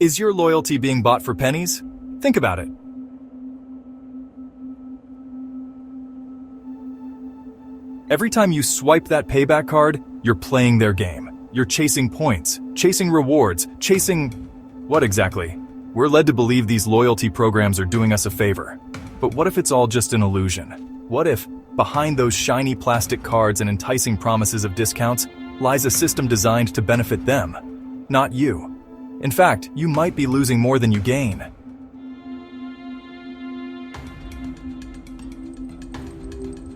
Is your loyalty being bought for pennies? Think about it. Every time you swipe that payback card, you're playing their game. You're chasing points, chasing rewards, chasing... what exactly? We're led to believe these loyalty programs are doing us a favor. But what if it's all just an illusion? What if, behind those shiny plastic cards and enticing promises of discounts, lies a system designed to benefit them, not you? In fact, you might be losing more than you gain.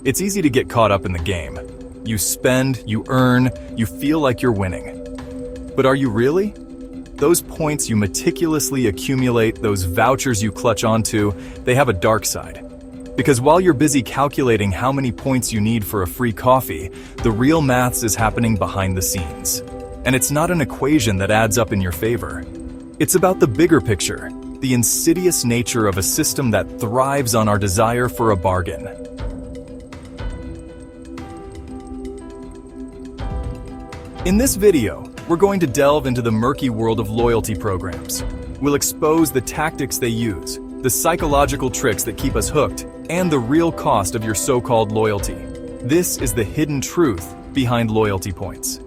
It's easy to get caught up in the game. You spend, you earn, you feel like you're winning. But are you really? Those points you meticulously accumulate, those vouchers you clutch onto, they have a dark side. Because while you're busy calculating how many points you need for a free coffee, the real maths is happening behind the scenes. And it's not an equation that adds up in your favor. It's about the bigger picture, the insidious nature of a system that thrives on our desire for a bargain. In this video, we're going to delve into the murky world of loyalty programs. We'll expose the tactics they use, the psychological tricks that keep us hooked, and the real cost of your so-called loyalty. This is the hidden truth behind loyalty points.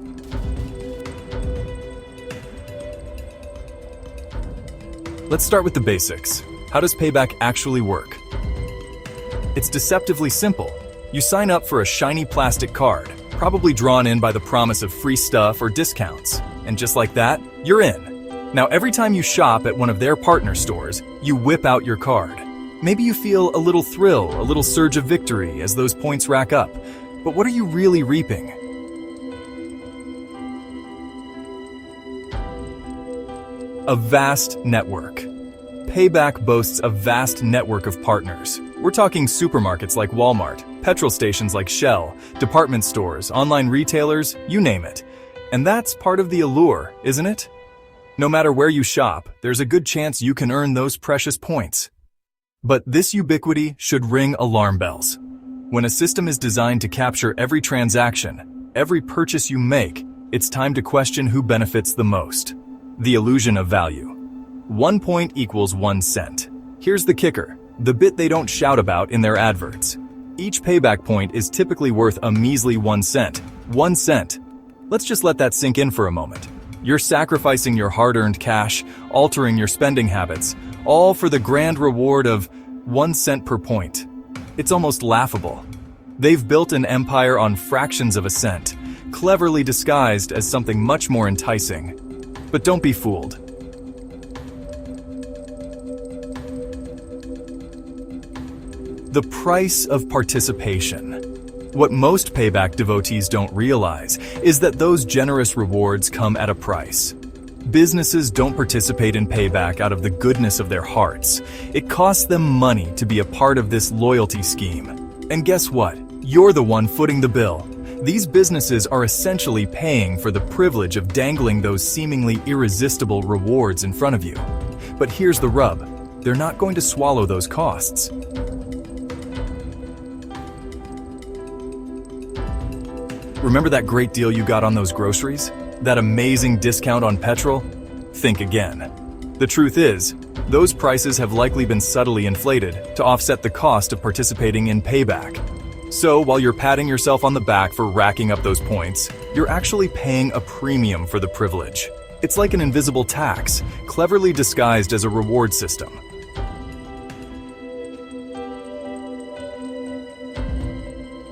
Let's start with the basics. How does Payback actually work? It's deceptively simple. You sign up for a shiny plastic card, probably drawn in by the promise of free stuff or discounts. And just like that, you're in. Now, every time you shop at one of their partner stores, you whip out your card. Maybe you feel a little thrill, a little surge of victory as those points rack up. But what are you really reaping? A vast network. Payback boasts a vast network of partners. We're talking supermarkets like Walmart, petrol stations like Shell, department stores, online retailers, you name it. And that's part of the allure, isn't it? No matter where you shop, there's a good chance you can earn those precious points. But this ubiquity should ring alarm bells. When a system is designed to capture every transaction, every purchase you make, it's time to question who benefits the most. The illusion of value. 1 point equals 1 cent. Here's the kicker, the bit they don't shout about in their adverts. Each payback point is typically worth a measly 1 cent. 1 cent. Let's just let that sink in for a moment. You're sacrificing your hard-earned cash, altering your spending habits, all for the grand reward of 1 cent per point. It's almost laughable. They've built an empire on fractions of a cent, cleverly disguised as something much more enticing. But don't be fooled. The price of participation. What most Payback devotees don't realize is that those generous rewards come at a price. Businesses don't participate in Payback out of the goodness of their hearts. It costs them money to be a part of this loyalty scheme. And guess what? You're the one footing the bill. These businesses are essentially paying for the privilege of dangling those seemingly irresistible rewards in front of you. But here's the rub. They're not going to swallow those costs. Remember that great deal you got on those groceries? That amazing discount on petrol? Think again. The truth is, those prices have likely been subtly inflated to offset the cost of participating in Payback. So while you're patting yourself on the back for racking up those points, you're actually paying a premium for the privilege. It's like an invisible tax, cleverly disguised as a reward system.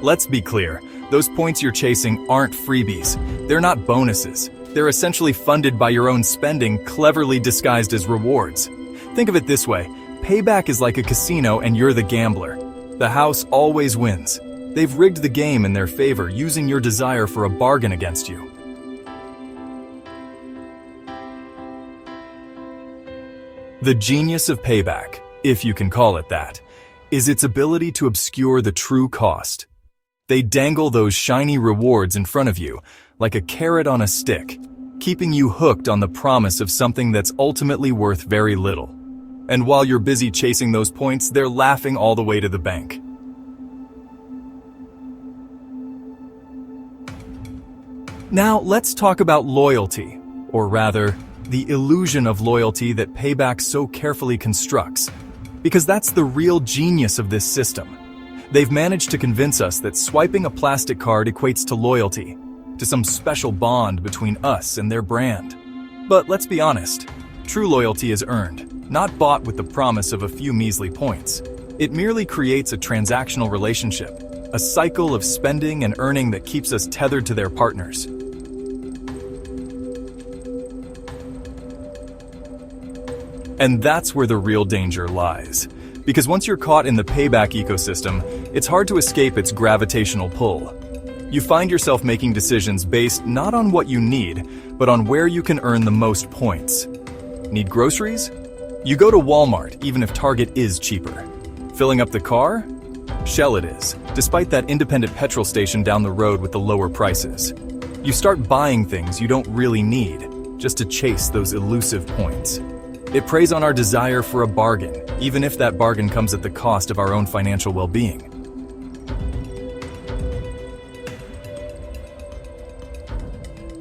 Let's be clear, those points you're chasing aren't freebies. They're not bonuses. They're essentially funded by your own spending, cleverly disguised as rewards. Think of it this way, Payback is like a casino and you're the gambler. The house always wins. They've rigged the game in their favor, using your desire for a bargain against you. The genius of Payback, if you can call it that, is its ability to obscure the true cost. They dangle those shiny rewards in front of you, like a carrot on a stick, keeping you hooked on the promise of something that's ultimately worth very little. And while you're busy chasing those points, they're laughing all the way to the bank. Now let's talk about loyalty, or rather, the illusion of loyalty that Payback so carefully constructs. Because that's the real genius of this system. They've managed to convince us that swiping a plastic card equates to loyalty, to some special bond between us and their brand. But let's be honest, true loyalty is earned, not bought with the promise of a few measly points. It merely creates a transactional relationship, a cycle of spending and earning that keeps us tethered to their partners. And that's where the real danger lies. Because once you're caught in the Payback ecosystem, it's hard to escape its gravitational pull. You find yourself making decisions based not on what you need, but on where you can earn the most points. Need groceries? You go to Walmart, even if Target is cheaper. Filling up the car? Shell it is, despite that independent petrol station down the road with the lower prices. You start buying things you don't really need, just to chase those elusive points. It preys on our desire for a bargain, even if that bargain comes at the cost of our own financial well-being.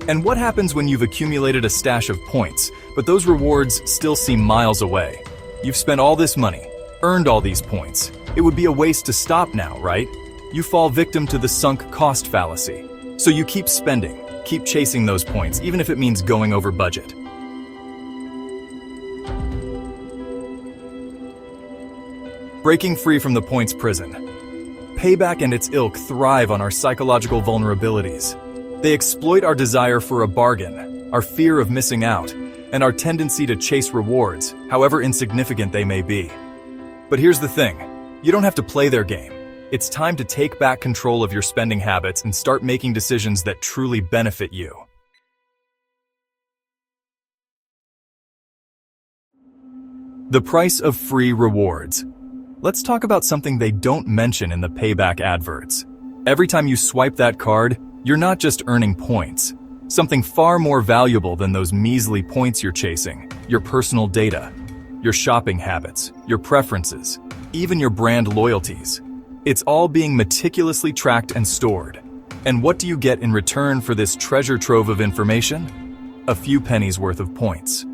And what happens when you've accumulated a stash of points, but those rewards still seem miles away? You've spent all this money, earned all these points. It would be a waste to stop now, right? You fall victim to the sunk cost fallacy. So you keep spending, keep chasing those points, even if it means going over budget. Breaking free from the points prison. Payback and its ilk thrive on our psychological vulnerabilities. They exploit our desire for a bargain, our fear of missing out, and our tendency to chase rewards, however insignificant they may be. But here's the thing, you don't have to play their game. It's time to take back control of your spending habits and start making decisions that truly benefit you. The price of free rewards. Let's talk about something they don't mention in the Payback adverts. Every time you swipe that card, you're not just earning points. Something far more valuable than those measly points you're chasing, your personal data, your shopping habits, your preferences, even your brand loyalties. It's all being meticulously tracked and stored. And what do you get in return for this treasure trove of information? A few pennies worth of points.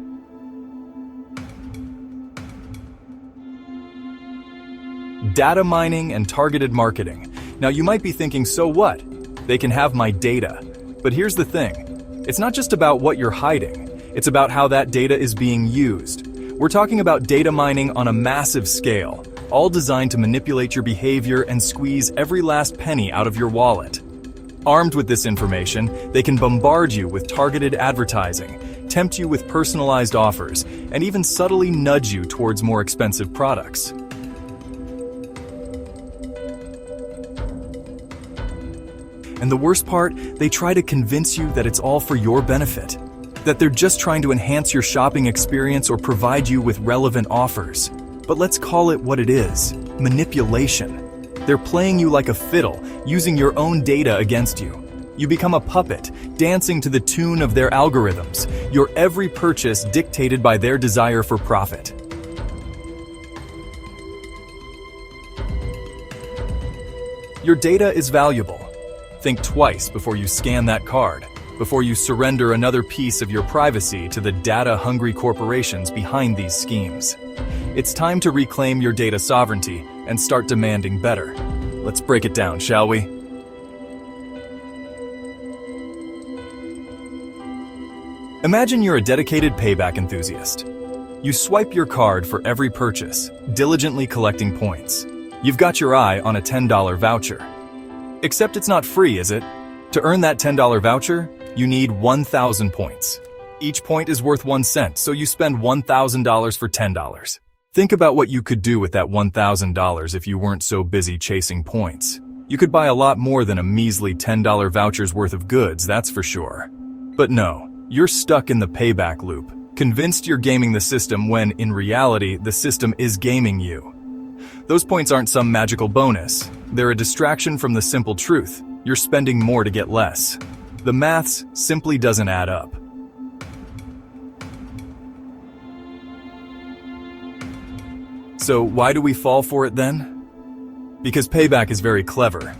Data mining and targeted marketing. Now you might be thinking, so what? They can have my data. But here's the thing. It's not just about what you're hiding. It's about how that data is being used. We're talking about data mining on a massive scale, all designed to manipulate your behavior and squeeze every last penny out of your wallet. Armed with this information, they can bombard you with targeted advertising, tempt you with personalized offers, and even subtly nudge you towards more expensive products. And the worst part, they try to convince you that it's all for your benefit, that they're just trying to enhance your shopping experience or provide you with relevant offers. But let's call it what it is, manipulation. They're playing you like a fiddle, using your own data against you. You become a puppet, dancing to the tune of their algorithms, your every purchase dictated by their desire for profit. Your data is valuable. Think twice before you scan that card, before you surrender another piece of your privacy to the data-hungry corporations behind these schemes. It's time to reclaim your data sovereignty and start demanding better. Let's break it down, shall we? Imagine you're a dedicated Payback enthusiast. You swipe your card for every purchase, diligently collecting points. You've got your eye on a $10 voucher. Except it's not free, is it? To earn that $10 voucher, you need 1,000 points. Each point is worth 1 cent, so you spend $1,000 for $10. Think about what you could do with that $1,000 if you weren't so busy chasing points. You could buy a lot more than a measly $10 voucher's worth of goods, that's for sure. But no, you're stuck in the Payback loop, convinced you're gaming the system when, in reality, the system is gaming you. Those points aren't some magical bonus. They're a distraction from the simple truth. You're spending more to get less. The maths simply doesn't add up. So why do we fall for it then? Because Payback is very clever.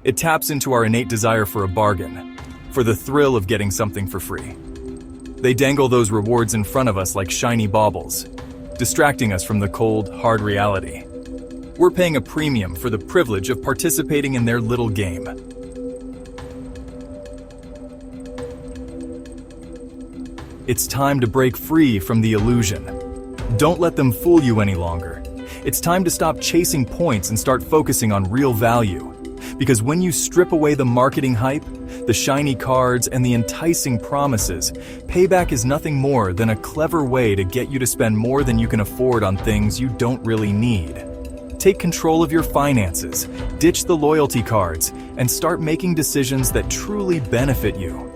It taps into our innate desire for a bargain, for the thrill of getting something for free. They dangle those rewards in front of us like shiny baubles, distracting us from the cold, hard reality. We're paying a premium for the privilege of participating in their little game. It's time to break free from the illusion. Don't let them fool you any longer. It's time to stop chasing points and start focusing on real value. Because when you strip away the marketing hype, the shiny cards, and the enticing promises, Payback is nothing more than a clever way to get you to spend more than you can afford on things you don't really need. Take control of your finances, ditch the loyalty cards, and start making decisions that truly benefit you.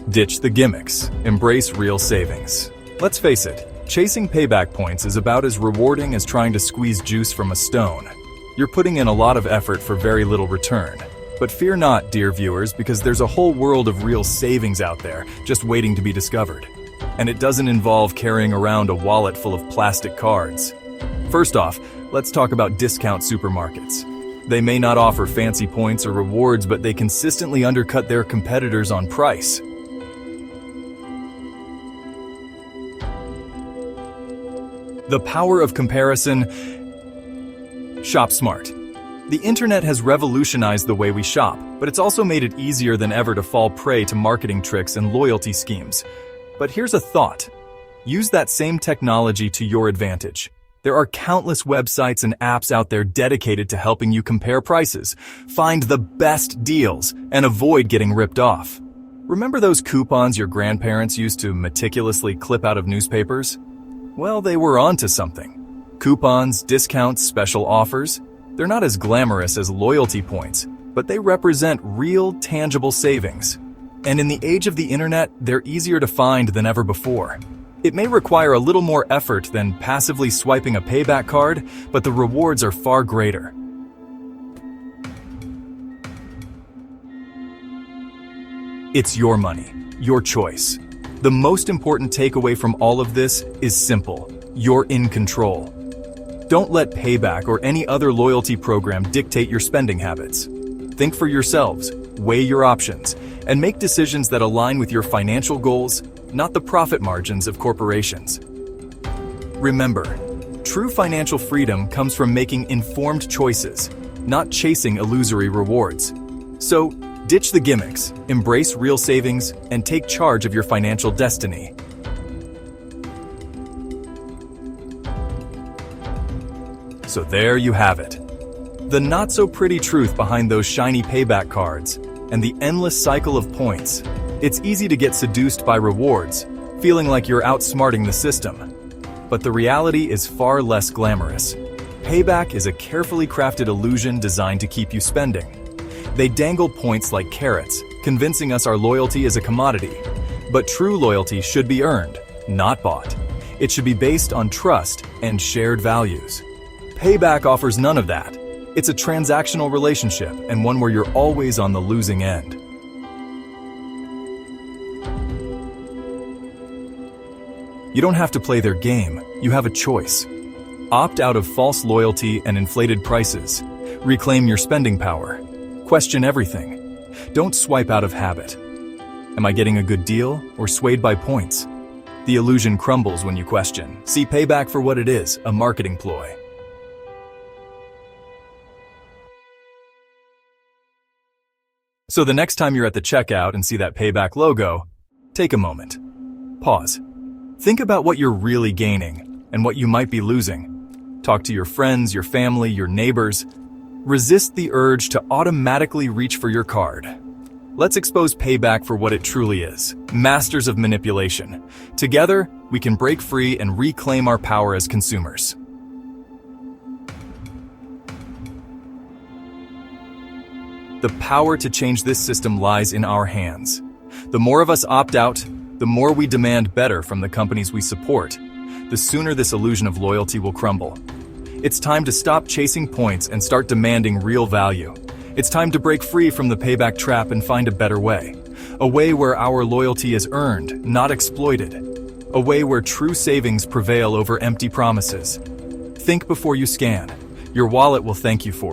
Ditch the gimmicks, embrace real savings. Let's face it, chasing payback points is about as rewarding as trying to squeeze juice from a stone. You're putting in a lot of effort for very little return. But fear not, dear viewers, because there's a whole world of real savings out there just waiting to be discovered. And it doesn't involve carrying around a wallet full of plastic cards. First off, let's talk about discount supermarkets. They may not offer fancy points or rewards, but they consistently undercut their competitors on price. The power of comparison. Shop smart. The internet has revolutionized the way we shop, but it's also made it easier than ever to fall prey to marketing tricks and loyalty schemes. But here's a thought. Use that same technology to your advantage. There are countless websites and apps out there dedicated to helping you compare prices, find the best deals, and avoid getting ripped off. Remember those coupons your grandparents used to meticulously clip out of newspapers? Well, they were onto something. Coupons, discounts, special offers, they're not as glamorous as loyalty points, but they represent real, tangible savings. And in the age of the internet, they're easier to find than ever before. It may require a little more effort than passively swiping a payback card, but the rewards are far greater. It's your money, your choice. The most important takeaway from all of this is simple. You're in control. Don't let Payback or any other loyalty program dictate your spending habits. Think for yourselves, weigh your options, and make decisions that align with your financial goals, not the profit margins of corporations. Remember, true financial freedom comes from making informed choices, not chasing illusory rewards. So, ditch the gimmicks, embrace real savings, and take charge of your financial destiny. So there you have it. The not-so-pretty truth behind those shiny payback cards and the endless cycle of points. It's easy to get seduced by rewards, feeling like you're outsmarting the system. But the reality is far less glamorous. Payback is a carefully crafted illusion designed to keep you spending. They dangle points like carrots, convincing us our loyalty is a commodity. But true loyalty should be earned, not bought. It should be based on trust and shared values. Payback offers none of that. It's a transactional relationship and one where you're always on the losing end. You don't have to play their game, you have a choice. Opt out of false loyalty and inflated prices. Reclaim your spending power. Question everything. Don't swipe out of habit. Am I getting a good deal or swayed by points? The illusion crumbles when you question. See Payback for what it is, a marketing ploy. So the next time you're at the checkout and see that Payback logo, take a moment. Pause. Think about what you're really gaining and what you might be losing. Talk to your friends, your family, your neighbors. Resist the urge to automatically reach for your card. Let's expose Payback for what it truly is, masters of manipulation. Together, we can break free and reclaim our power as consumers. The power to change this system lies in our hands. The more of us opt out, the more we demand better from the companies we support, the sooner this illusion of loyalty will crumble. It's time to stop chasing points and start demanding real value. It's time to break free from the payback trap and find a better way. A way where our loyalty is earned, not exploited. A way where true savings prevail over empty promises. Think before you scan. Your wallet will thank you for it.